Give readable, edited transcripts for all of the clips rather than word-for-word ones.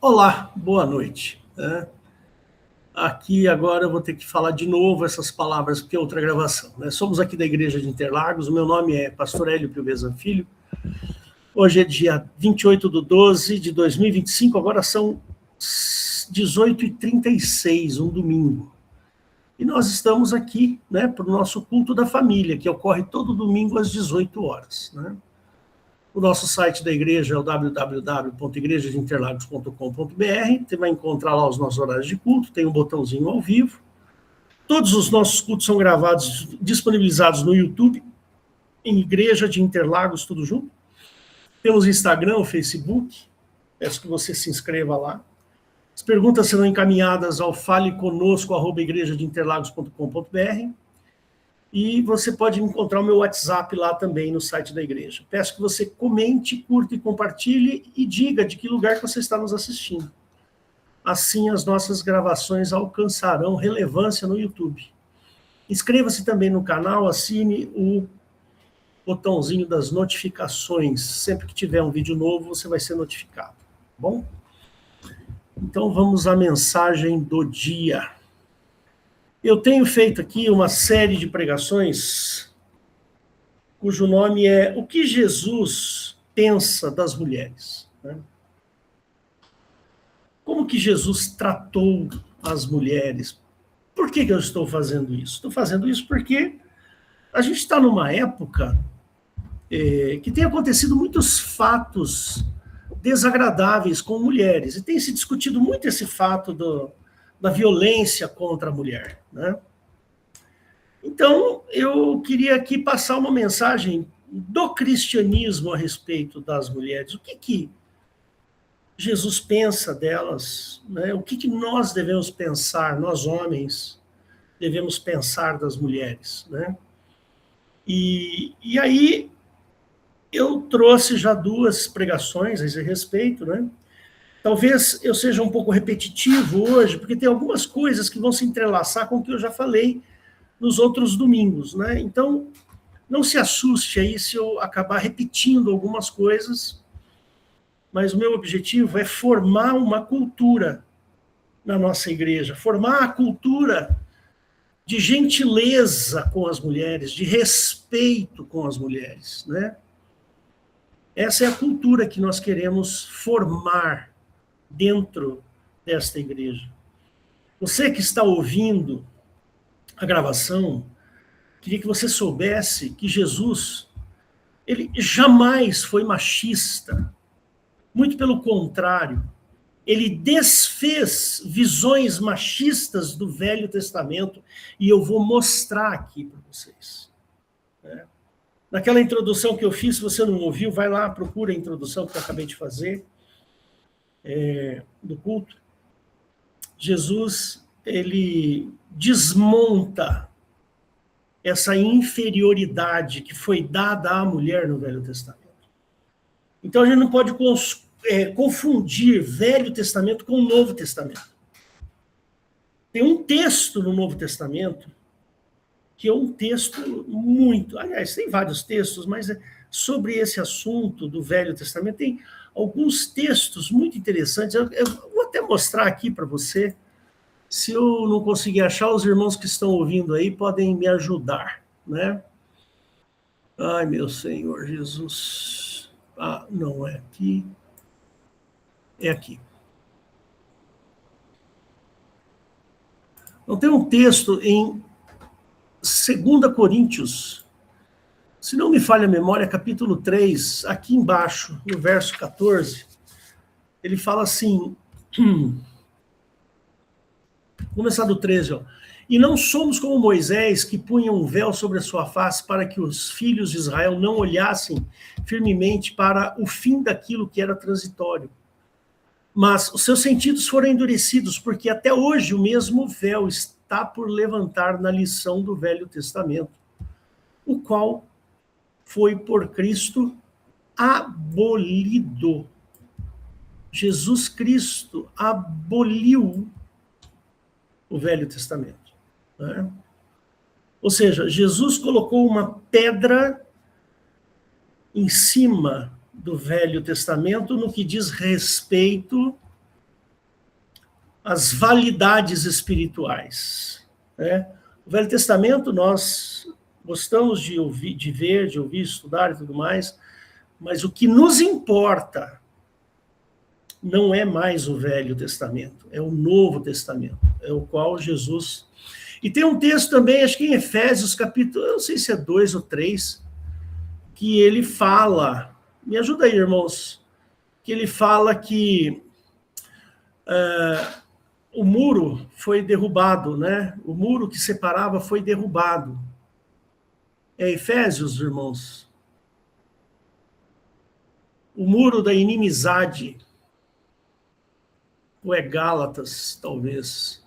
Olá, boa noite. Aqui agora eu vou ter que falar de novo essas palavras, porque é outra gravação. Somos aqui da Igreja de Interlagos, o meu nome é Pastor Hélio Pilbeza Filho. Hoje é dia 28/12 de 2025, agora são 18h36, um domingo. E nós estamos aqui para o nosso culto da família, que ocorre todo domingo às 18 horas. O nosso site da igreja é o www.igrejadeinterlagos.com.br. Você vai encontrar lá os nossos horários de culto, tem um botãozinho ao vivo. Todos os nossos cultos são gravados, disponibilizados no YouTube, em Igreja de Interlagos, tudo junto. Temos Instagram, o Facebook, peço que você se inscreva lá. As perguntas serão encaminhadas ao faleconosco@igrejadeinterlagos.com.br. E você pode encontrar o meu WhatsApp lá também no site da igreja. Peço que você comente, curta e compartilhe e diga de que lugar que você está nos assistindo. Assim as nossas gravações alcançarão relevância no YouTube. Inscreva-se também no canal, assine o botãozinho das notificações. Sempre que tiver um vídeo novo, você vai ser notificado. Tá bom? Então vamos à mensagem do dia. Eu tenho feito aqui uma série de pregações cujo nome é O que Jesus pensa das mulheres. Como que Jesus tratou as mulheres? Por que eu estou fazendo isso? Estou fazendo isso porque a gente está numa época que tem acontecido muitos fatos desagradáveis com mulheres, e tem se discutido muito esse fato da violência contra a mulher. Então, eu queria aqui passar uma mensagem do cristianismo a respeito das mulheres. O que Jesus pensa delas? O que nós devemos pensar, nós homens, devemos pensar das mulheres? E aí, eu trouxe já 2 pregações a esse respeito, Talvez eu seja um pouco repetitivo hoje, porque tem algumas coisas que vão se entrelaçar com o que eu já falei nos outros domingos, Então, não se assuste aí se eu acabar repetindo algumas coisas, mas o meu objetivo é formar uma cultura na nossa igreja, formar a cultura de gentileza com as mulheres, de respeito com as mulheres, Essa é a cultura que nós queremos formar dentro desta igreja. Você que está ouvindo a gravação, queria que você soubesse que Jesus, ele jamais foi machista. Muito pelo contrário, ele desfez visões machistas do Velho Testamento, e eu vou mostrar aqui para vocês. Naquela introdução que eu fiz, se você não ouviu, vai lá, procura a introdução que eu acabei de fazer, do culto. Jesus, ele desmonta essa inferioridade que foi dada à mulher no Velho Testamento. Então, a gente não pode confundir Velho Testamento com o Novo Testamento. Tem um texto no Novo Testamento que é um texto muito... Aliás, tem vários textos, mas sobre esse assunto do Velho Testamento tem alguns textos muito interessantes. Eu vou até mostrar aqui para você. Se eu não conseguir achar, os irmãos que estão ouvindo aí podem me ajudar, Ai, meu Senhor Jesus. Não é aqui. É aqui. Então, tem um texto em 2 Coríntios, se não me falha a memória, capítulo 3, aqui embaixo, no verso 14, ele fala assim... Vou começar do 13, E não somos como Moisés, que punha um véu sobre a sua face para que os filhos de Israel não olhassem firmemente para o fim daquilo que era transitório. Mas os seus sentidos foram endurecidos, porque até hoje o mesmo véu está por levantar na lição do Velho Testamento, o qual foi por Cristo abolido. Jesus Cristo aboliu o Velho Testamento. Ou seja, Jesus colocou uma pedra em cima do Velho Testamento no que diz respeito as validades espirituais, né? O Velho Testamento nós gostamos de ouvir, de ver, de ouvir, estudar e tudo mais, mas o que nos importa não é mais o Velho Testamento, é o Novo Testamento, é o qual Jesus... E tem um texto também, acho que em Efésios, capítulo, eu não sei se é 2 ou 3, que ele fala, me ajuda aí, irmãos, que ele fala que o muro foi derrubado, né? O muro que separava foi derrubado. É Efésios, irmãos? O muro da inimizade. Ou é Gálatas, talvez.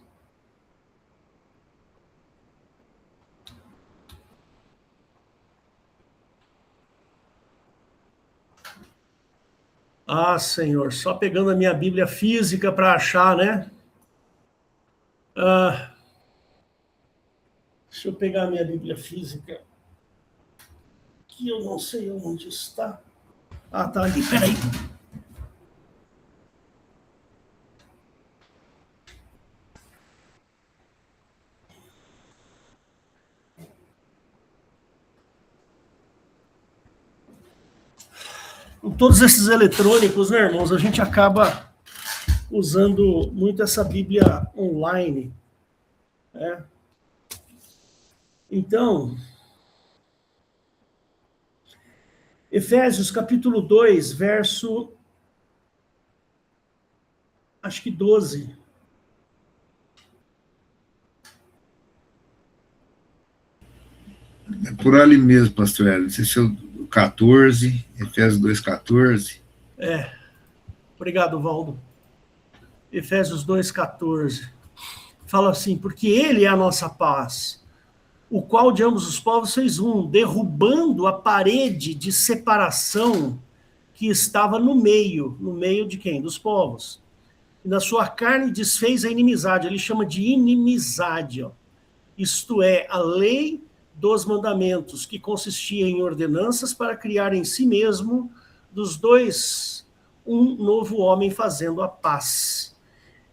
Ah, Senhor, só pegando a minha Bíblia física para achar, né? Deixa eu pegar a minha Bíblia física, que eu não sei onde está. Ah, tá ali, peraí. Com todos esses eletrônicos, né, irmãos, a gente acaba usando muito essa Bíblia online, né? Então, Efésios capítulo 2, verso, acho que 12. É por ali mesmo, pastor Hélio. Não sei se é o 14, Efésios 2, 14. Obrigado, Valdo. Efésios 2, 14. Fala assim, porque ele é a nossa paz, o qual de ambos os povos fez um, derrubando a parede de separação que estava no meio de quem? Dos povos. E na sua carne desfez a inimizade, ele chama de inimizade, ó. Isto é, a lei dos mandamentos, que consistia em ordenanças para criar em si mesmo dos dois um novo homem fazendo a paz.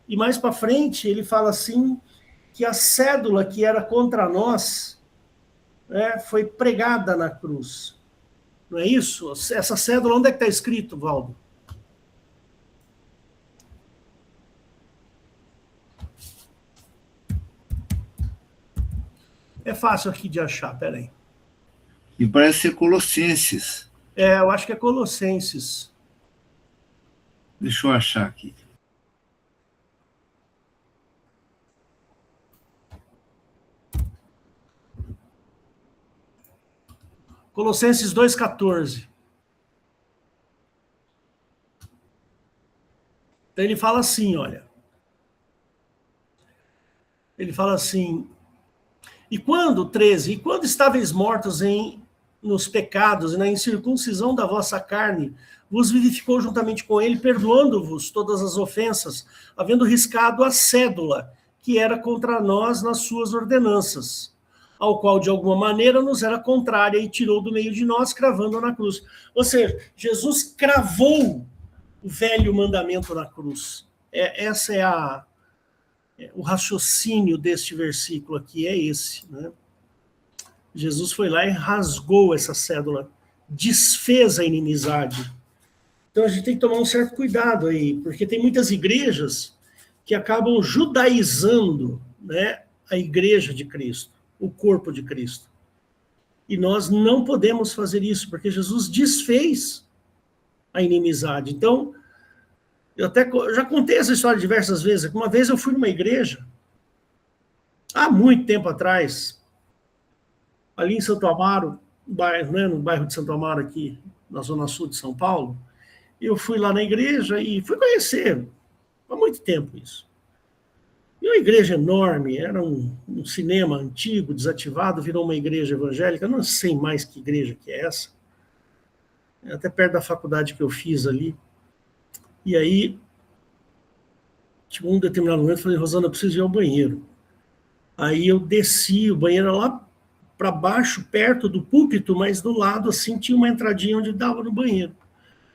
E mais para frente ele fala assim, que a cédula que era contra nós, né, foi pregada na cruz. Não é isso? Essa cédula, onde é que está escrito, Valdo? É fácil aqui de achar, peraí. E parece ser Colossenses. Eu acho que é Colossenses. Deixa eu achar aqui. Colossenses 2,14. Então ele fala assim, olha. Ele fala assim, e quando estáveis mortos nos pecados e na incircuncisão da vossa carne, vos vivificou juntamente com ele, perdoando-vos todas as ofensas, havendo riscado a cédula que era contra nós nas suas ordenanças, ao qual de alguma maneira nos era contrária e tirou do meio de nós, cravando na cruz. Ou seja, Jesus cravou o velho mandamento na cruz. Essa é o raciocínio deste versículo aqui, é esse, né? Jesus foi lá e rasgou essa cédula, desfez a inimizade. Então a gente tem que tomar um certo cuidado aí, porque tem muitas igrejas que acabam judaizando, né, a igreja de Cristo, o corpo de Cristo. E nós não podemos fazer isso, porque Jesus desfez a inimizade. Então, eu já contei essa história diversas vezes. Uma vez eu fui numa igreja, há muito tempo atrás, ali em Santo Amaro, no bairro de Santo Amaro, aqui na zona sul de São Paulo. Eu fui lá na igreja e fui conhecer, há muito tempo isso. E uma igreja enorme, era um cinema antigo, desativado, virou uma igreja evangélica, não sei mais que igreja que é essa, até perto da faculdade que eu fiz ali. E aí, tipo, um determinado momento, eu falei, Rosana, eu preciso ir ao banheiro. Aí eu desci, o banheiro era lá para baixo, perto do púlpito, mas do lado, assim, tinha uma entradinha onde dava no banheiro.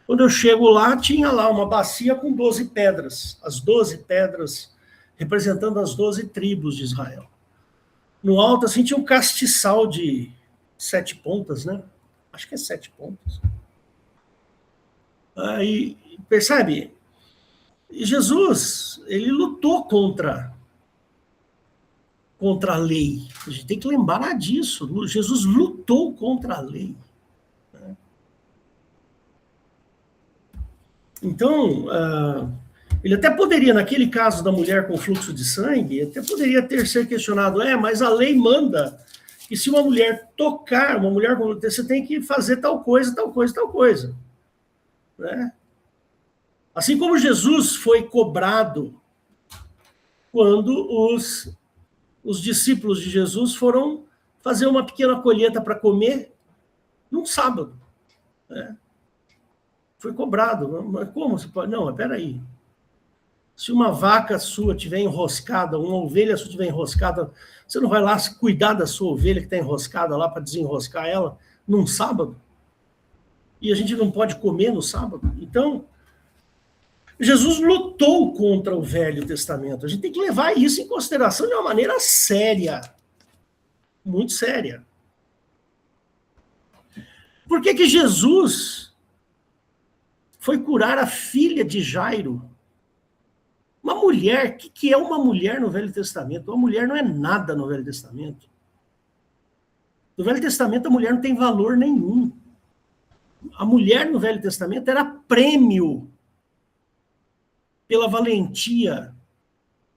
Quando eu chego lá, tinha lá uma bacia com 12 pedras. As 12 pedras representando as 12 tribos de Israel. No alto, assim, tinha um castiçal de 7 pontas, né? Acho que é 7 pontas. Aí, percebe? Jesus, ele lutou contra a lei. A gente tem que lembrar disso. Jesus lutou contra a lei. Então, ele até poderia, naquele caso da mulher com fluxo de sangue, até poderia ter sido questionado, mas a lei manda que se uma mulher tocar, uma mulher com você tem que fazer tal coisa, tal coisa, tal coisa. Né? Assim como Jesus foi cobrado quando os discípulos de Jesus foram fazer uma pequena colheita para comer num sábado. Né? Foi cobrado. Mas como você pode? Não, espera aí. Se uma vaca sua estiver enroscada, uma ovelha sua estiver enroscada, você não vai lá cuidar da sua ovelha que está enroscada lá para desenroscar ela num sábado? E a gente não pode comer no sábado? Então, Jesus lutou contra o Velho Testamento. A gente tem que levar isso em consideração de uma maneira séria. Muito séria. Por que Jesus foi curar a filha de Jairo? Uma mulher, o que é uma mulher no Velho Testamento? Uma mulher não é nada no Velho Testamento. No Velho Testamento, a mulher não tem valor nenhum. A mulher no Velho Testamento era prêmio pela valentia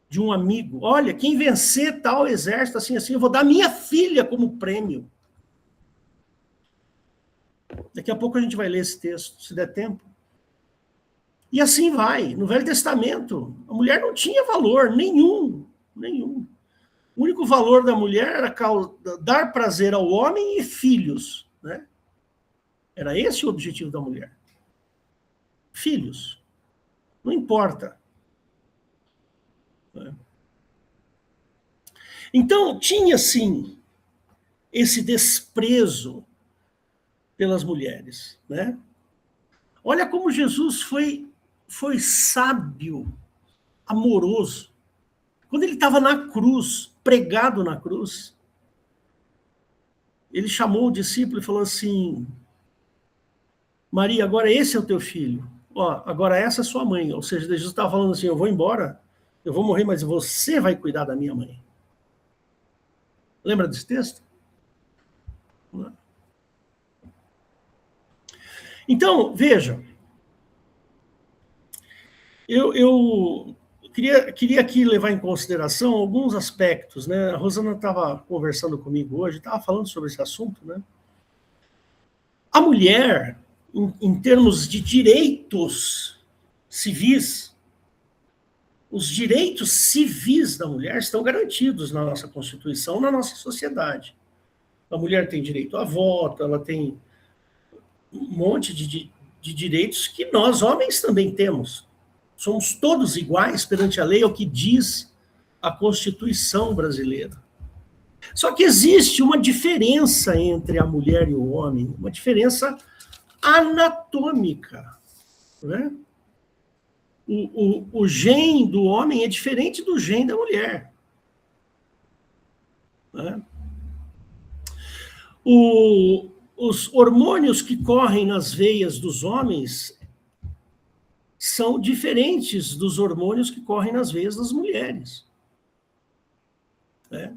de um amigo. Olha, quem vencer tal exército, assim, eu vou dar minha filha como prêmio. Daqui a pouco a gente vai ler esse texto, se der tempo. E assim vai. No Velho Testamento, a mulher não tinha valor nenhum. O único valor da mulher era dar prazer ao homem e filhos. Né? Era esse o objetivo da mulher. Filhos. Não importa. Então, tinha, sim, esse desprezo pelas mulheres. Né? Olha como Jesus foi sábio, amoroso. Quando ele estava na cruz, pregado na cruz, ele chamou o discípulo e falou assim, Maria, agora esse é o teu filho. Agora essa é sua mãe. Ou seja, Jesus estava falando assim, eu vou embora, eu vou morrer, mas você vai cuidar da minha mãe. Lembra desse texto? Então, veja, eu queria aqui levar em consideração alguns aspectos, né? A Rosana estava conversando comigo hoje, estava falando sobre esse assunto, né? A mulher, em termos de direitos civis, os direitos civis da mulher estão garantidos na nossa Constituição, na nossa sociedade. A mulher tem direito a voto, ela tem um monte de direitos que nós, homens, também temos. Somos todos iguais perante a lei, é o que diz a Constituição brasileira. Só que existe uma diferença entre a mulher e o homem, uma diferença anatômica. Né? O gene do homem é diferente do gene da mulher. Né? Os hormônios que correm nas veias dos homens são diferentes dos hormônios que correm nas veias das mulheres. Né?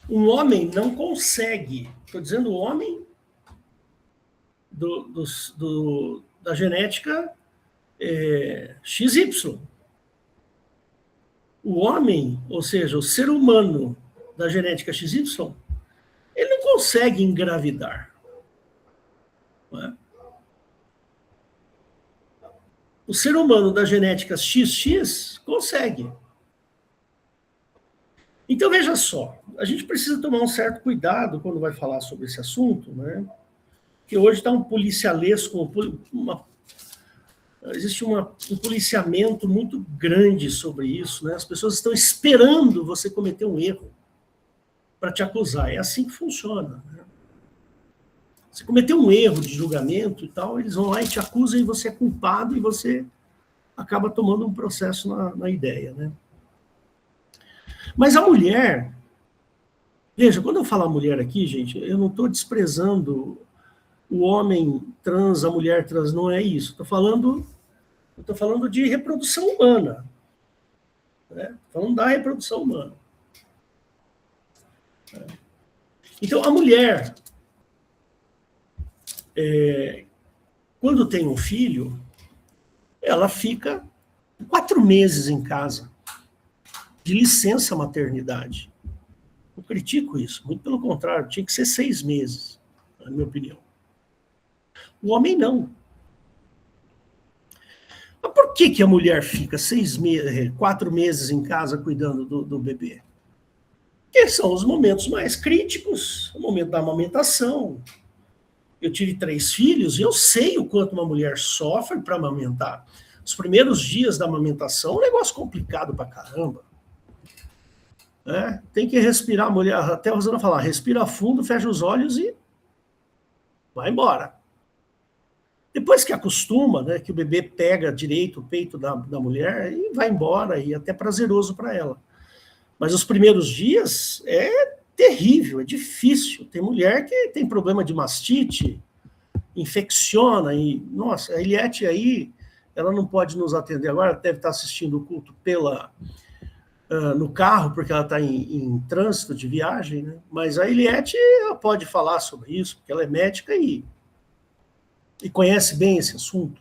Um homem não consegue, estou dizendo homem da genética XY. O homem, ou seja, o ser humano da genética XY, ele não consegue engravidar. Não é? O ser humano da genética XX consegue. Então, veja só, a gente precisa tomar um certo cuidado quando vai falar sobre esse assunto, né? Porque hoje está um policialesco, existe um policiamento muito grande sobre isso, né? As pessoas estão esperando você cometer um erro para te acusar. É assim que funciona. Né? Você cometeu um erro de julgamento e tal, eles vão lá e te acusam e você é culpado e você acaba tomando um processo na ideia, né? Mas a mulher, veja, quando eu falo mulher aqui, gente, eu não estou desprezando o homem trans, a mulher trans, não é isso. Estou falando de reprodução humana, né? Falando da reprodução humana. Então, a mulher, quando tem um filho, ela fica 4 meses em casa, de licença maternidade. Eu critico isso, muito pelo contrário, tinha que ser 6 meses, na minha opinião. O homem não. Mas por que a mulher fica 4 meses em casa cuidando do bebê? Porque são os momentos mais críticos, o momento da amamentação. Eu tive 3 filhos e eu sei o quanto uma mulher sofre para amamentar. Os primeiros dias da amamentação é um negócio complicado pra caramba. Tem que respirar, a mulher, até a Rosana falar, respira fundo, fecha os olhos e vai embora. Depois que acostuma, né, que o bebê pega direito o peito da mulher e vai embora, e é até prazeroso para ela. Mas os primeiros dias é terrível, é difícil. Tem mulher que tem problema de mastite, infecciona, e, nossa, a Eliette aí, ela não pode nos atender agora, deve estar assistindo o culto no carro, porque ela está em trânsito de viagem, né? Mas a Eliette, ela pode falar sobre isso, porque ela é médica e conhece bem esse assunto.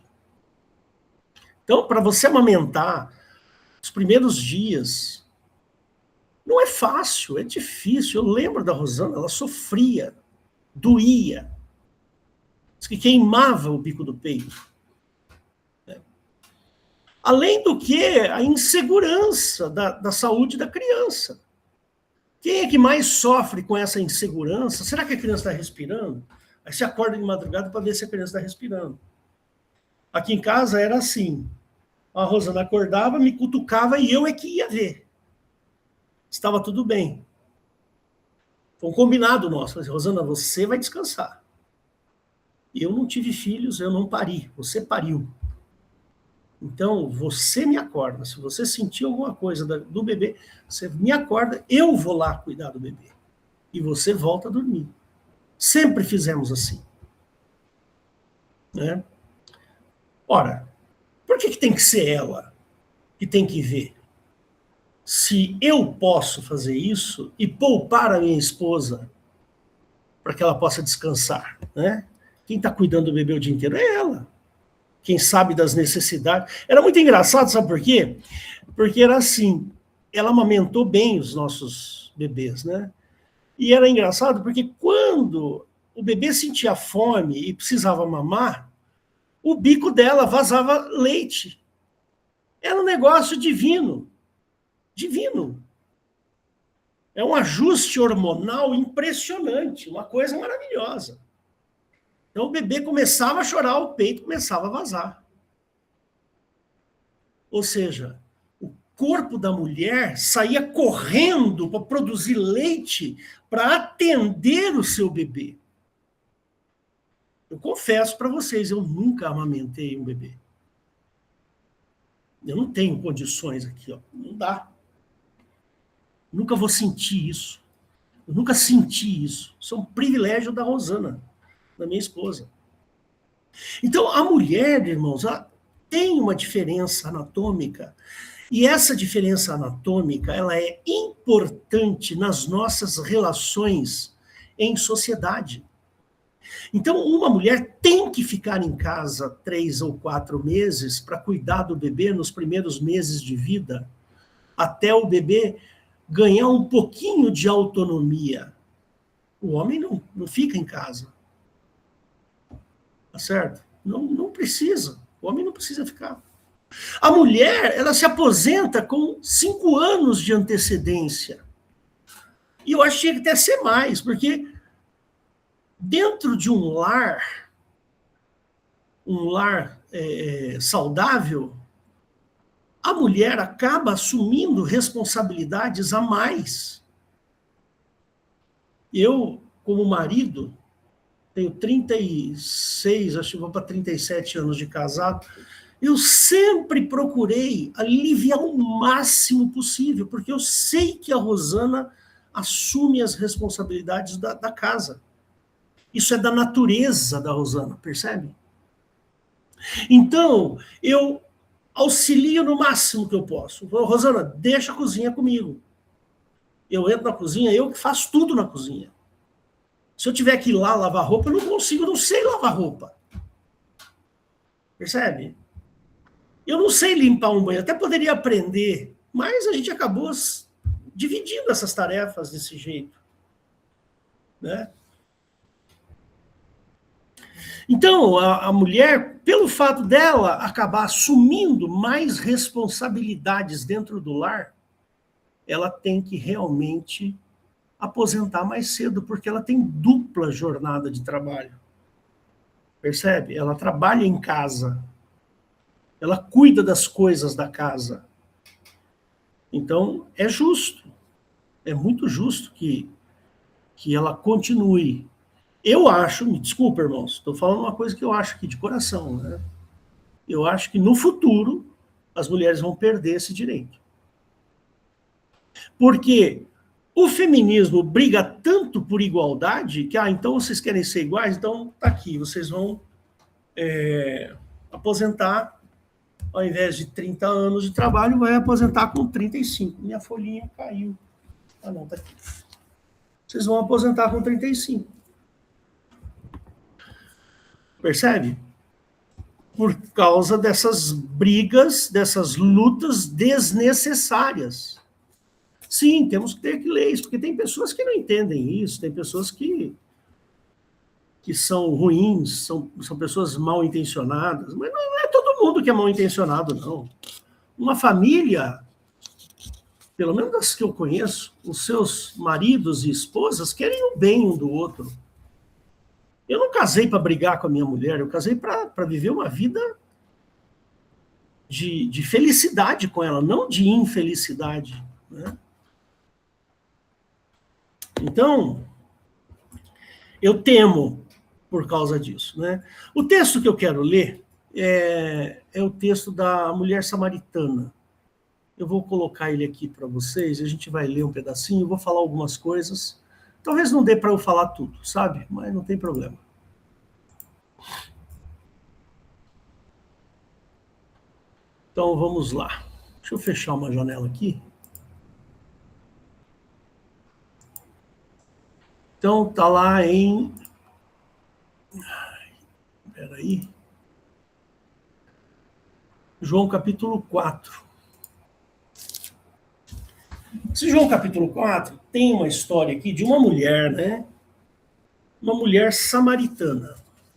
Então, para você amamentar, os primeiros dias, não é fácil, é difícil. Eu lembro da Rosana, ela sofria, doía, diz que queimava o bico do peito. Além do que, a insegurança da saúde da criança. Quem é que mais sofre com essa insegurança? Será que a criança está respirando? Aí você acorda de madrugada para ver se a criança está respirando. Aqui em casa era assim. A Rosana acordava, me cutucava e eu é que ia ver. Estava tudo bem. Foi um combinado nosso. Falei, Rosana, você vai descansar. Eu não tive filhos, eu não pari. Você pariu. Então, você me acorda. Se você sentir alguma coisa do bebê, você me acorda, eu vou lá cuidar do bebê. E você volta a dormir. Sempre fizemos assim. Né? Ora, por que tem que ser ela que tem que ver? Se eu posso fazer isso e poupar a minha esposa para que ela possa descansar, né? Quem está cuidando do bebê o dia inteiro é ela. Quem sabe das necessidades. Era muito engraçado, sabe por quê? Porque era assim, ela amamentou bem os nossos bebês, né? E era engraçado porque quando o bebê sentia fome e precisava mamar, o bico dela vazava leite. Era um negócio divino. Divino. É um ajuste hormonal impressionante, uma coisa maravilhosa. Então o bebê começava a chorar, o peito começava a vazar. Ou seja, o corpo da mulher saía correndo para produzir leite para atender o seu bebê. Eu confesso para vocês, eu nunca amamentei um bebê. Eu não tenho condições aqui, ó. Não dá. Nunca vou sentir isso. Eu nunca senti isso. Isso é um privilégio da Rosana, da minha esposa. Então, a mulher, irmãos, ela tem uma diferença anatômica. E essa diferença anatômica, ela é importante nas nossas relações em sociedade. Então, uma mulher tem que ficar em casa 3 ou 4 meses para cuidar do bebê nos primeiros meses de vida, até o bebê ganhar um pouquinho de autonomia. O homem não fica em casa. Tá certo? Não precisa. O homem não precisa ficar. A mulher, ela se aposenta com 5 anos de antecedência. E eu achei que até ser mais, porque dentro de um lar saudável, a mulher acaba assumindo responsabilidades a mais. Eu, como marido, tenho 36, acho que vou para 37 anos de casado, Eu sempre procurei aliviar o máximo possível, porque eu sei que a Rosana assume as responsabilidades da casa. Isso é da natureza da Rosana, percebe? Então, eu auxilio no máximo que eu posso. Rosana, deixa a cozinha comigo. Eu entro na cozinha, eu que faço tudo na cozinha. Se eu tiver que ir lá lavar roupa, eu não consigo, eu não sei lavar roupa. Percebe? Eu não sei limpar um banheiro, até poderia aprender, mas a gente acabou dividindo essas tarefas desse jeito. Né? Então, a mulher, pelo fato dela acabar assumindo mais responsabilidades dentro do lar, ela tem que realmente aposentar mais cedo, porque ela tem dupla jornada de trabalho. Percebe? Ela trabalha em casa, ela cuida das coisas da casa. Então, é justo, é muito justo que ela continue. Eu acho, me desculpa, irmãos, estou falando uma coisa que eu acho aqui de coração, né? Eu acho que no futuro as mulheres vão perder esse direito. Porque o feminismo briga tanto por igualdade que, então vocês querem ser iguais, então tá aqui, vocês vão aposentar, ao invés de 30 anos de trabalho, vai aposentar com 35. Minha folhinha caiu. Ah, não, tá aqui. Vocês vão aposentar com 35. Percebe? Por causa dessas brigas, dessas lutas desnecessárias. Sim, temos que ter leis, porque tem pessoas que não entendem isso, tem pessoas que são ruins, são pessoas mal intencionadas, mas não é todo mundo que é mal intencionado, não. Uma família, pelo menos das que eu conheço, os seus maridos e esposas querem o bem um do outro. Eu não casei para brigar com a minha mulher, eu casei para viver uma vida de felicidade com ela, não de infelicidade. Né? Então, eu temo por causa disso. Né? O texto que eu quero ler é o texto da mulher samaritana. Eu vou colocar ele aqui para vocês, a gente vai ler um pedacinho, eu vou falar algumas coisas. Talvez não dê para eu falar tudo, sabe? Mas não tem problema. Então, vamos lá. Deixa eu fechar uma janela aqui. Então, está lá em... Espera aí. João capítulo 4. Esse João capítulo 4 tem uma história aqui de uma mulher, né? Uma mulher samaritana.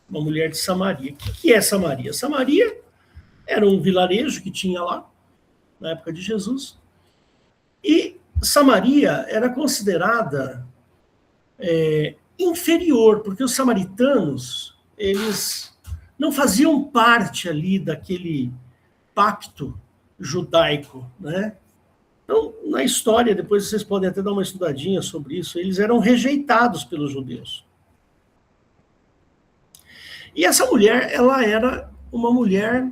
Uma mulher de Samaria. O que é Samaria? Samaria era um vilarejo que tinha lá, na época de Jesus. E Samaria era considerada inferior, porque os samaritanos, eles não faziam parte ali daquele pacto judaico, né? Então, na história, depois vocês podem até dar uma estudadinha sobre isso, eles eram rejeitados pelos judeus. E essa mulher, ela era uma mulher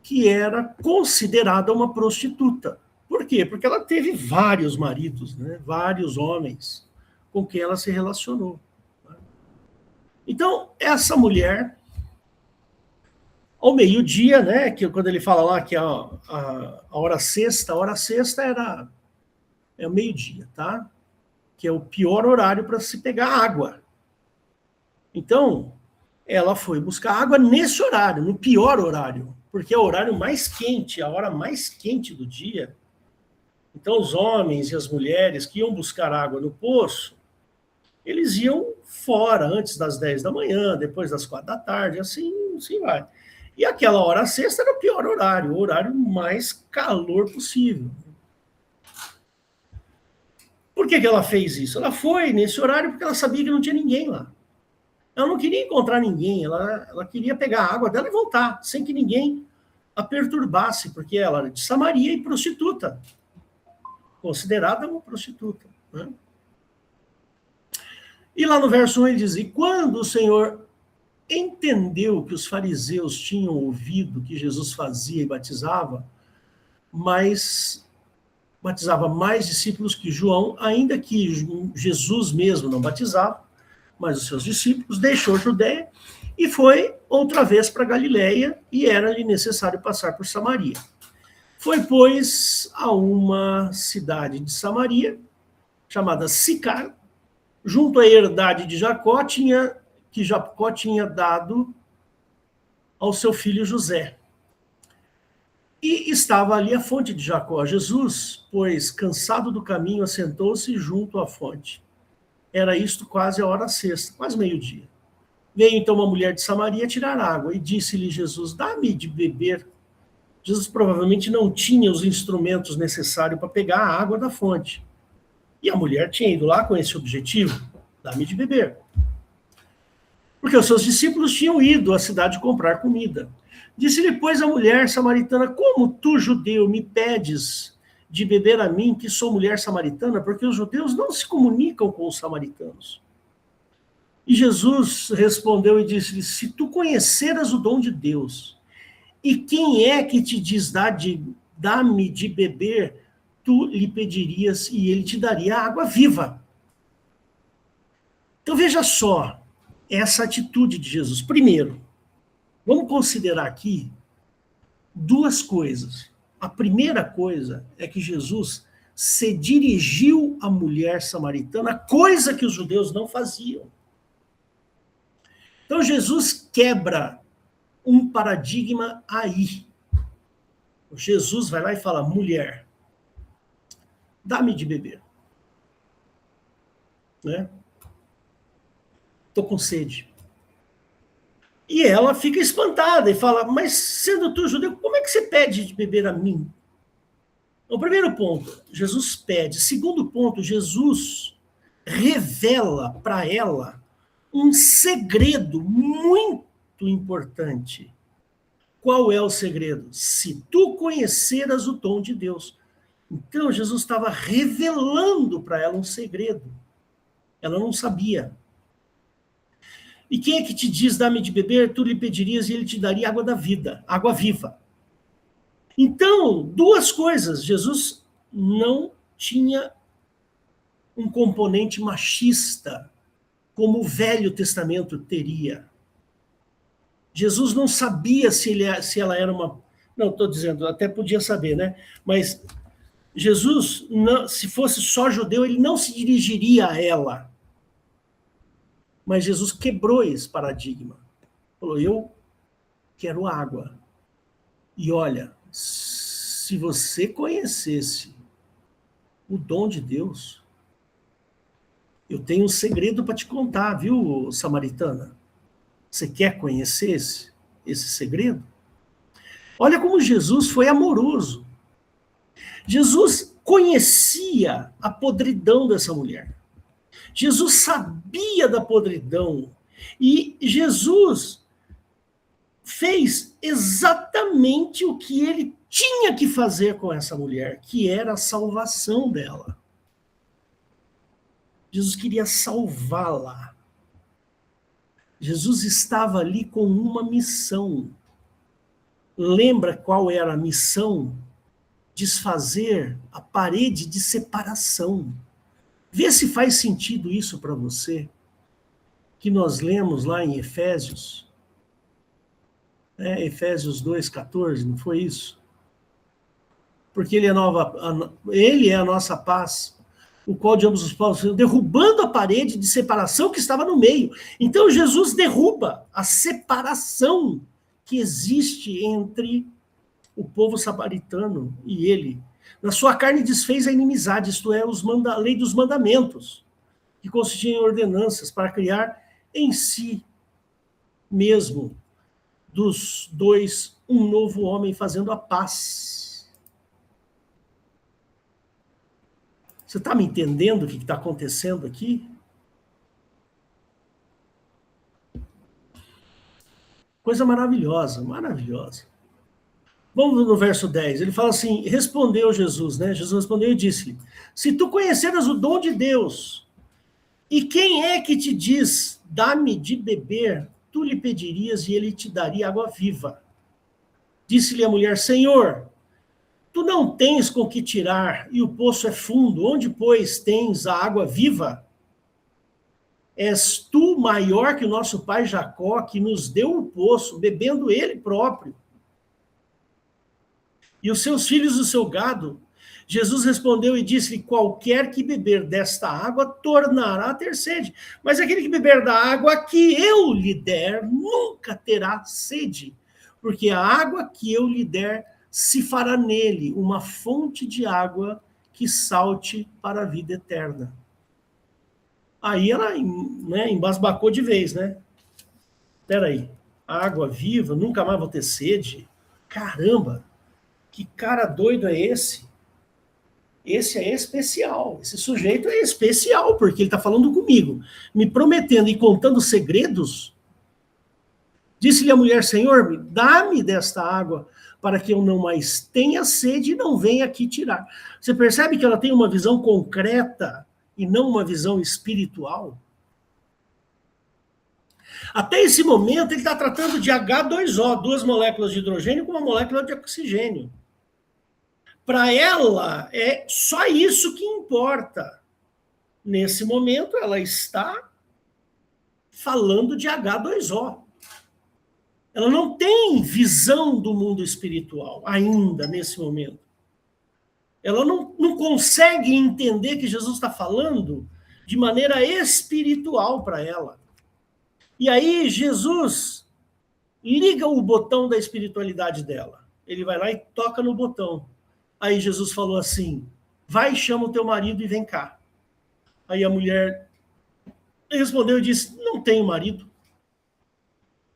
que era considerada uma prostituta. Por quê? Porque ela teve vários maridos, né? Vários homens com quem ela se relacionou. Então, essa mulher, ao meio-dia, né, que quando ele fala lá que a hora sexta é o meio-dia, tá? Que é o pior horário para se pegar água. Então, ela foi buscar água nesse horário, no pior horário, porque é o horário mais quente, a hora mais quente do dia. Então, os homens e as mulheres que iam buscar água no poço, eles iam fora, antes das 10 da manhã, depois das 4 da tarde, assim vai. E aquela hora sexta era o pior horário, o horário mais calor possível. Por que ela fez isso? Ela foi nesse horário porque ela sabia que não tinha ninguém lá. Ela não queria encontrar ninguém, ela queria pegar a água dela e voltar, sem que ninguém a perturbasse, porque ela era de Samaria e prostituta. Considerada uma prostituta. Né? E lá no verso 1 ele diz, e quando o Senhor entendeu que os fariseus tinham ouvido que Jesus fazia e batizava, mas batizava mais discípulos que João, ainda que Jesus mesmo não batizava, mas os seus discípulos, deixou a Judéia e foi outra vez para Galiléia, e era-lhe necessário passar por Samaria. Foi, pois, a uma cidade de Samaria, chamada Sicar, junto à herdade de Jacó, que Jacó tinha dado ao seu filho José. E estava ali a fonte de Jacó. Jesus, pois, cansado do caminho, assentou-se junto à fonte. Era isto quase a hora sexta, quase meio-dia. Veio então uma mulher de Samaria tirar água, e disse-lhe Jesus, dá-me de beber. Jesus provavelmente não tinha os instrumentos necessários para pegar a água da fonte. E a mulher tinha ido lá com esse objetivo, dá-me de beber. Porque os seus discípulos tinham ido à cidade comprar comida. Disse-lhe, pois, a mulher samaritana, como tu, judeu, me pedes de beber a mim, que sou mulher samaritana? Porque os judeus não se comunicam com os samaritanos. E Jesus respondeu e disse-lhe, se tu conheceras o dom de Deus, e quem é que te diz dá-me de beber, tu lhe pedirias e ele te daria água viva. Então veja só essa atitude de Jesus. Primeiro, vamos considerar aqui duas coisas. A primeira coisa é que Jesus se dirigiu à mulher samaritana, coisa que os judeus não faziam. Então Jesus quebra um paradigma aí. Jesus vai lá e fala, mulher, dá-me de beber. Né? Estou com sede. E ela fica espantada e fala, mas sendo tu judeu, como é que você pede de beber a mim? O primeiro ponto, Jesus pede. Segundo ponto, Jesus revela para ela um segredo muito importante. Qual é o segredo? Se tu conheceras o dom de Deus. Então, Jesus estava revelando para ela um segredo. Ela não sabia. E quem é que te diz, dá-me de beber? Tu lhe pedirias e ele te daria água da vida, água viva. Então, duas coisas. Jesus não tinha um componente machista, como o Velho Testamento teria. Jesus não sabia se ela era uma... Não, estou dizendo, até podia saber, né? Mas Jesus, não, se fosse só judeu, ele não se dirigiria a ela. Mas Jesus quebrou esse paradigma. Falou, eu quero água. E olha, se você conhecesse o dom de Deus, eu tenho um segredo para te contar, viu, samaritana? Você quer conhecer esse segredo? Olha como Jesus foi amoroso. Jesus conhecia a podridão dessa mulher. Jesus sabia da podridão. E Jesus fez exatamente o que ele tinha que fazer com essa mulher, que era a salvação dela. Jesus queria salvá-la. Jesus estava ali com uma missão. Lembra qual era a missão? Desfazer a parede de separação. Vê se faz sentido isso para você, que nós lemos lá em Efésios. Efésios 2,14, não foi isso? Porque ele é a nossa paz, o qual de ambos os povos, derrubando a parede de separação que estava no meio. Então Jesus derruba a separação que existe entre o povo samaritano e ele. Na sua carne desfez a inimizade, isto é, a lei dos mandamentos, que consistia em ordenanças para criar em si mesmo dos dois um novo homem fazendo a paz. Você está me entendendo o que está acontecendo aqui? Coisa maravilhosa, maravilhosa. Vamos no verso 10. Ele fala assim, respondeu Jesus, né? Jesus respondeu e disse, se tu conheceras o dom de Deus, e quem é que te diz, dá-me de beber, tu lhe pedirias e ele te daria água viva. Disse-lhe a mulher: Senhor, tu não tens com que tirar, e o poço é fundo. Onde, pois, tens a água viva? És tu maior que o nosso pai Jacó, que nos deu o poço, bebendo ele próprio, e os seus filhos o seu gado? Jesus respondeu e disse-lhe: qualquer que beber desta água tornará a ter sede, mas aquele que beber da água que eu lhe der nunca terá sede, porque a água que eu lhe der se fará nele uma fonte de água que salte para a vida eterna. Aí ela, né, embasbacou de vez, né? Peraí, água viva, nunca mais vou ter sede? Caramba, que cara doido é esse? Esse é especial, esse sujeito é especial, porque ele está falando comigo, me prometendo e contando segredos. Disse-lhe a mulher: Senhor, dá-me desta água, para que eu não mais tenha sede e não venha aqui tirar. Você percebe que ela tem uma visão concreta e não uma visão espiritual? Até esse momento, ele está tratando de H2O, 2 moléculas de hidrogênio com uma molécula de oxigênio. Para ela, é só isso que importa. Nesse momento, ela está falando de H2O. Ela não tem visão do mundo espiritual ainda, nesse momento. Ela não consegue entender que Jesus está falando de maneira espiritual para ela. E aí, Jesus liga o botão da espiritualidade dela. Ele vai lá e toca no botão. Aí Jesus falou assim: vai, chama o teu marido e vem cá. Aí a mulher respondeu e disse: não tenho marido.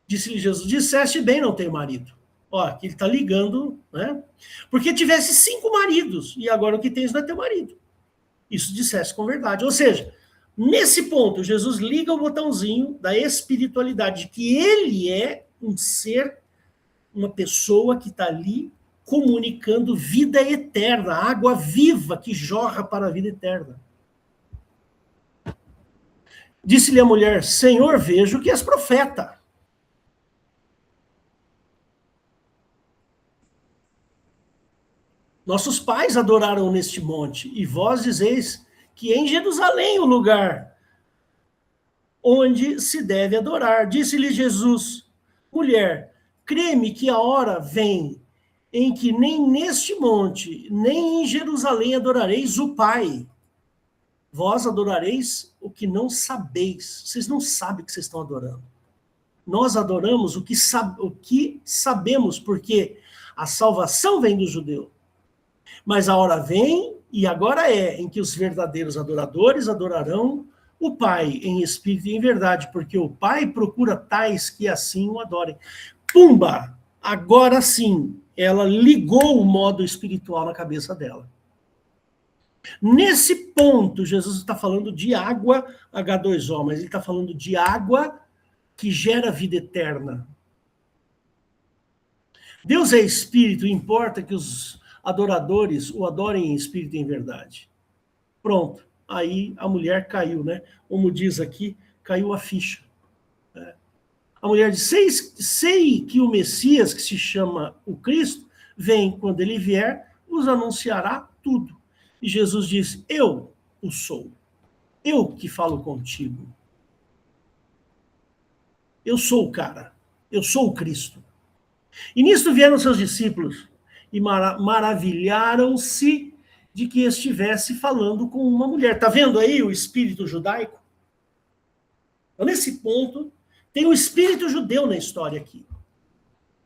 Disse-lhe Jesus: disseste bem, não tenho marido. Ó, aqui ele está ligando, né? Porque tivesse 5 maridos, e agora o que tens não é teu marido. Isso disseste com verdade. Ou seja, nesse ponto, Jesus liga o botãozinho da espiritualidade, que ele é um ser, uma pessoa que está ali comunicando vida eterna, água viva que jorra para a vida eterna. Disse-lhe a mulher: Senhor, vejo que és profeta. Nossos pais adoraram neste monte, e vós dizeis que é em Jerusalém o lugar onde se deve adorar. Disse-lhe Jesus: mulher, crê-me que a hora vem em que nem neste monte, nem em Jerusalém adorareis o Pai. Vós adorareis o que não sabeis. Vocês não sabem o que vocês estão adorando. Nós adoramos o que sabemos, porque a salvação vem do judeu. Mas a hora vem, e agora é, em que os verdadeiros adoradores adorarão o Pai em espírito e em verdade, porque o Pai procura tais que assim o adorem. Pumba! Agora sim, ela ligou o modo espiritual na cabeça dela. Nesse ponto, Jesus está falando de água H2O, mas ele está falando de água que gera vida eterna. Deus é espírito, importa que os adoradores o adorem em espírito e em verdade. Pronto, aí a mulher caiu, né? Como diz aqui, caiu a ficha. A mulher diz: sei que o Messias, que se chama o Cristo, vem, quando ele vier, nos anunciará tudo. E Jesus diz: eu o sou. Eu que falo contigo. Eu sou o cara. Eu sou o Cristo. E nisto vieram seus discípulos e maravilharam-se de que estivesse falando com uma mulher. Está vendo aí o espírito judaico? Então, nesse ponto, tem o espírito judeu na história aqui.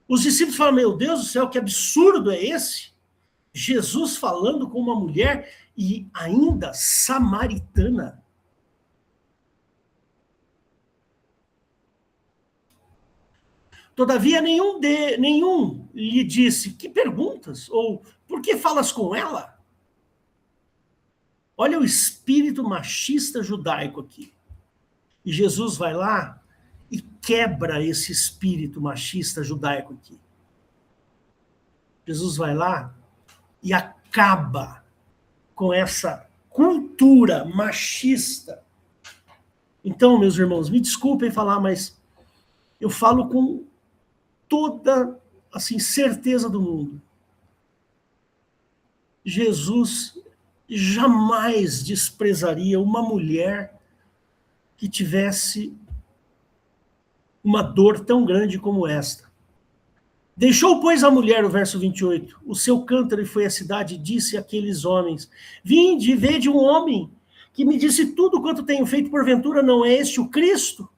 Os discípulos falam: meu Deus do céu, que absurdo é esse? Jesus falando com uma mulher e ainda samaritana. Todavia, nenhum lhe disse: que perguntas? Ou por que falas com ela? Olha o espírito machista judaico aqui. E Jesus vai lá e quebra esse espírito machista judaico aqui. Jesus vai lá e acaba com essa cultura machista. Então, meus irmãos, me desculpem falar, mas Eu falo com toda, assim, certeza do mundo. Jesus jamais desprezaria uma mulher que tivesse uma dor tão grande como esta. Deixou, pois, a mulher, o verso 28, o seu cântaro e foi à cidade e disse àqueles homens: vinde e vede um homem que me disse tudo quanto tenho feito, porventura não é este o Cristo?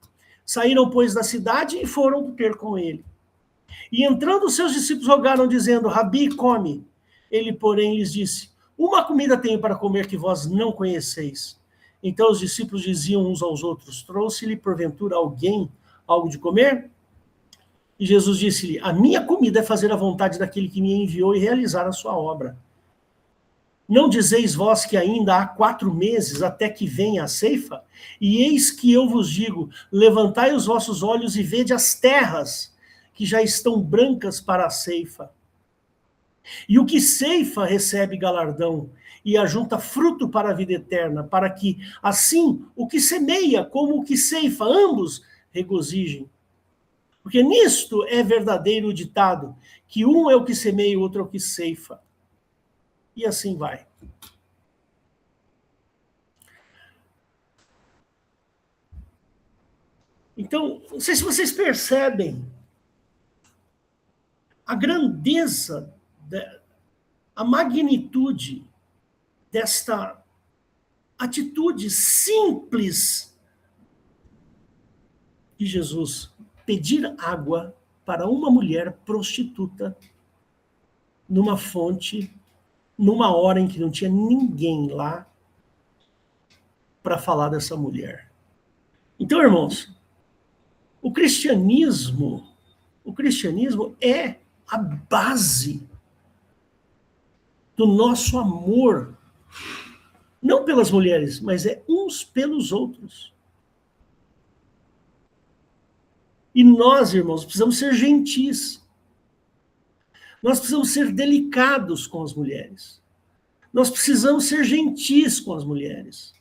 Saíram, pois, da cidade e foram ter com ele. E entrando os seus discípulos rogaram, dizendo: Rabi, come. Ele, porém, lhes disse: uma comida tenho para comer que vós não conheceis. Então os discípulos diziam uns aos outros: trouxe-lhe porventura alguém algo de comer? E Jesus disse-lhe: a minha comida é fazer a vontade daquele que me enviou e realizar a sua obra. Não dizeis vós que ainda há 4 meses até que venha a ceifa? E eis que eu vos digo: levantai os vossos olhos e vede as terras, que já estão brancas para a ceifa. E o que ceifa recebe galardão, e ajunta fruto para a vida eterna, para que, assim, o que semeia como o que ceifa, ambos regozijem. Porque nisto é verdadeiro o ditado, que um é o que semeia e o outro é o que ceifa. E assim vai. Então, não sei se vocês percebem a grandeza, a magnitude desta atitude simples de Jesus. Pedir água para uma mulher prostituta numa fonte, numa hora em que não tinha ninguém lá para falar dessa mulher. Então, irmãos, o cristianismo é a base do nosso amor, não pelas mulheres, mas é uns pelos outros. E nós, irmãos, precisamos ser gentis. Nós precisamos ser delicados com as mulheres. Nós precisamos ser gentis com as mulheres.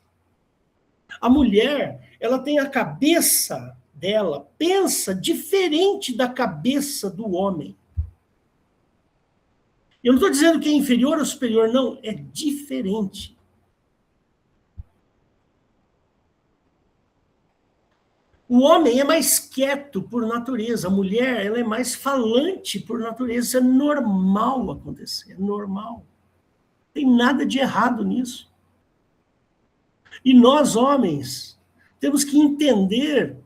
A mulher, ela tem a cabeça dela, pensa diferente da cabeça do homem. Eu não estou dizendo que é inferior ou superior, não, é diferente. O homem é mais quieto por natureza, a mulher ela é mais falante por natureza. Isso é normal acontecer, é normal. Não tem nada de errado nisso. E nós, homens, temos que entender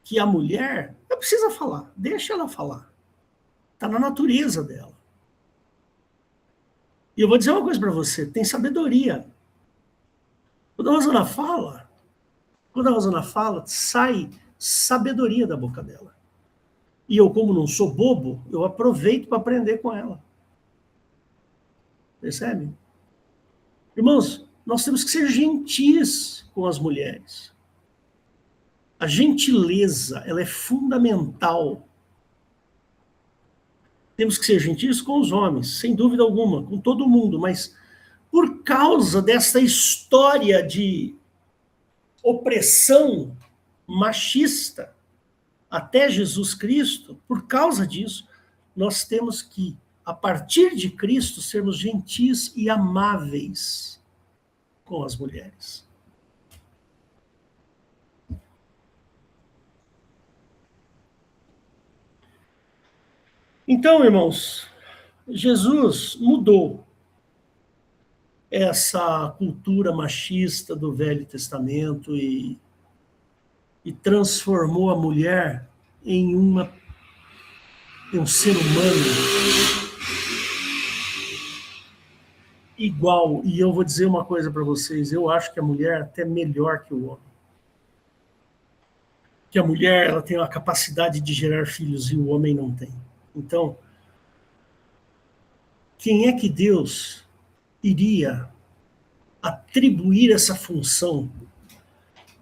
que a mulher não precisa falar, deixa ela falar. Está na natureza dela. E eu vou dizer uma coisa para você, tem sabedoria. Quando a Rosana fala, sai sabedoria da boca dela. E eu, como não sou bobo, eu aproveito para aprender com ela. Percebe? Irmãos, nós temos que ser gentis com as mulheres. A gentileza, ela é fundamental. Temos que ser gentis com os homens, sem dúvida alguma, com todo mundo, mas por causa dessa história de opressão machista até Jesus Cristo, por causa disso, nós temos que, a partir de Cristo, sermos gentis e amáveis com as mulheres. Então, irmãos, Jesus mudou essa cultura machista do Velho Testamento e transformou a mulher em um ser humano igual. E eu vou dizer uma coisa para vocês, eu acho que a mulher é até melhor que o homem. Que a mulher ela tem a capacidade de gerar filhos e o homem não tem. Então, quem é que Deus iria atribuir essa função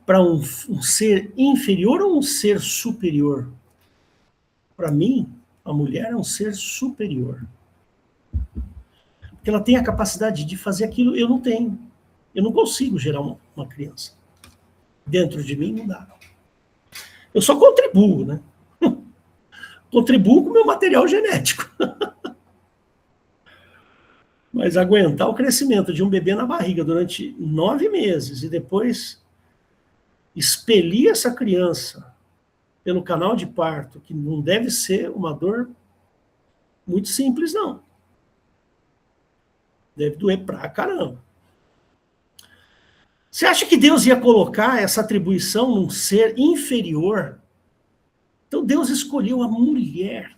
para um ser inferior ou um ser superior? Para mim, a mulher é um ser superior. Porque ela tem a capacidade de fazer aquilo que eu não tenho. Eu não consigo gerar uma criança. Dentro de mim não dá. Eu só contribuo, né? Contribuo com o meu material genético. Mas aguentar o crescimento de um bebê na barriga durante 9 meses e depois expelir essa criança pelo canal de parto, que não deve ser uma dor muito simples, não. Deve doer pra caramba. Você acha que Deus ia colocar essa atribuição num ser inferior? Então Deus escolheu a mulher,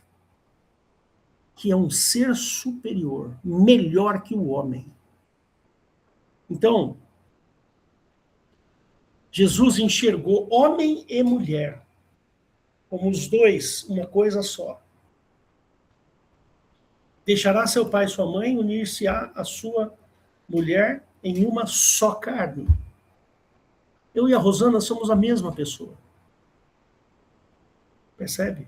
que é um ser superior, melhor que o homem. Então, Jesus enxergou homem e mulher como os dois, uma coisa só. Deixará seu pai e sua mãe, unir-se-á a sua mulher em uma só carne. Eu e a Rosana somos a mesma pessoa. Percebe?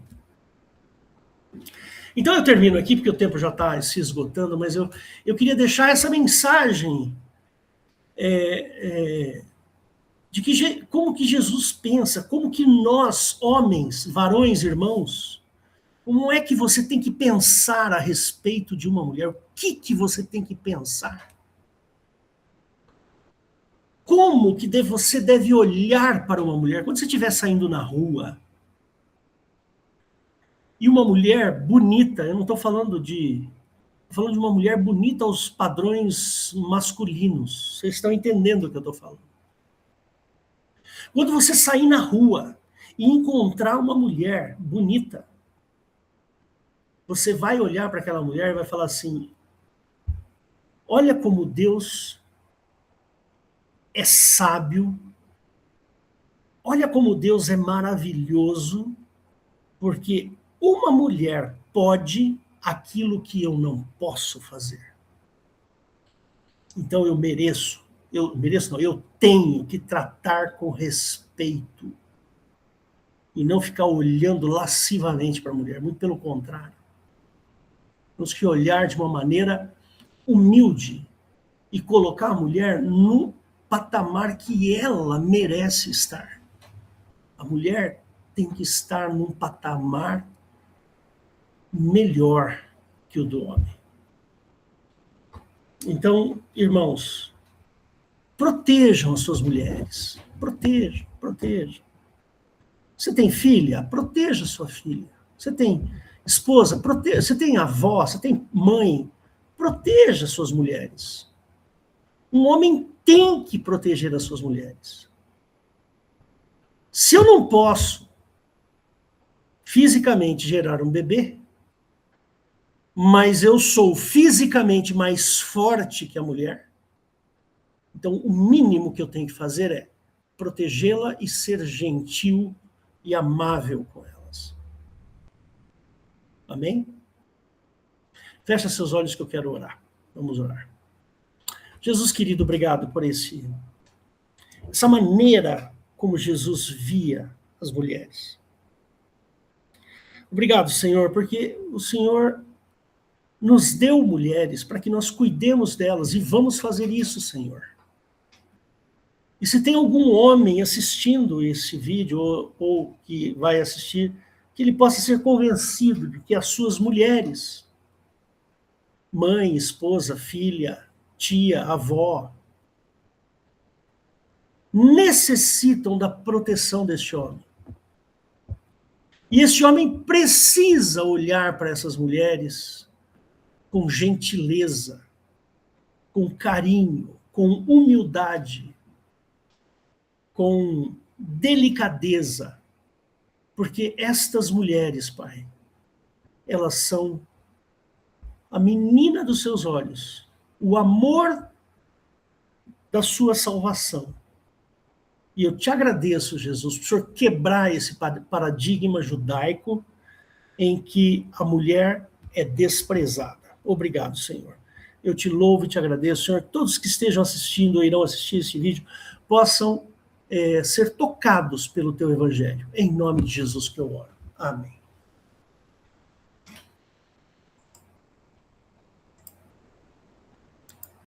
Então eu termino aqui, porque o tempo já está se esgotando, mas eu queria deixar essa mensagem de que, como que Jesus pensa, como que nós, homens, varões, irmãos, como é que você tem que pensar a respeito de uma mulher? O que você tem que pensar? Como que você deve olhar para uma mulher? Quando você estiver saindo na rua, e uma mulher bonita, eu não estou falando de uma mulher bonita aos padrões masculinos. Vocês estão entendendo o que eu estou falando. Quando você sair na rua e encontrar uma mulher bonita, você vai olhar para aquela mulher e vai falar assim: olha como Deus é sábio, olha como Deus é maravilhoso, porque uma mulher pode aquilo que eu não posso fazer. Então eu tenho que tratar com respeito e não ficar olhando lascivamente para a mulher, muito pelo contrário. Temos que olhar de uma maneira humilde e colocar a mulher no patamar que ela merece estar. A mulher tem que estar num patamar melhor que o do homem. Então, irmãos, protejam as suas mulheres. Protejam. Você tem filha? Proteja sua filha. Você tem esposa? Proteja. Você tem avó? Você tem mãe? Proteja suas mulheres. Um homem tem que proteger as suas mulheres. Se eu não posso fisicamente gerar um bebê, mas eu sou fisicamente mais forte que a mulher, então o mínimo que eu tenho que fazer é protegê-la e ser gentil e amável com elas. Amém? Fecha seus olhos que eu quero orar. Vamos orar. Jesus querido, obrigado por essa maneira como Jesus via as mulheres. Obrigado, Senhor, porque o Senhor nos deu mulheres para que nós cuidemos delas, e vamos fazer isso, Senhor. E se tem algum homem assistindo esse vídeo, ou que vai assistir, que ele possa ser convencido de que as suas mulheres, mãe, esposa, filha, tia, avó, necessitam da proteção deste homem. E este homem precisa olhar para essas mulheres com gentileza, com carinho, com humildade, com delicadeza, porque estas mulheres, Pai, elas são a menina dos seus olhos, o amor da sua salvação. E eu te agradeço, Jesus, por o Senhor quebrar esse paradigma judaico em que a mulher é desprezada. Obrigado, Senhor. Eu te louvo e te agradeço, Senhor. Todos que estejam assistindo ou irão assistir esse vídeo possam ser tocados pelo teu evangelho. Em nome de Jesus que eu oro. Amém.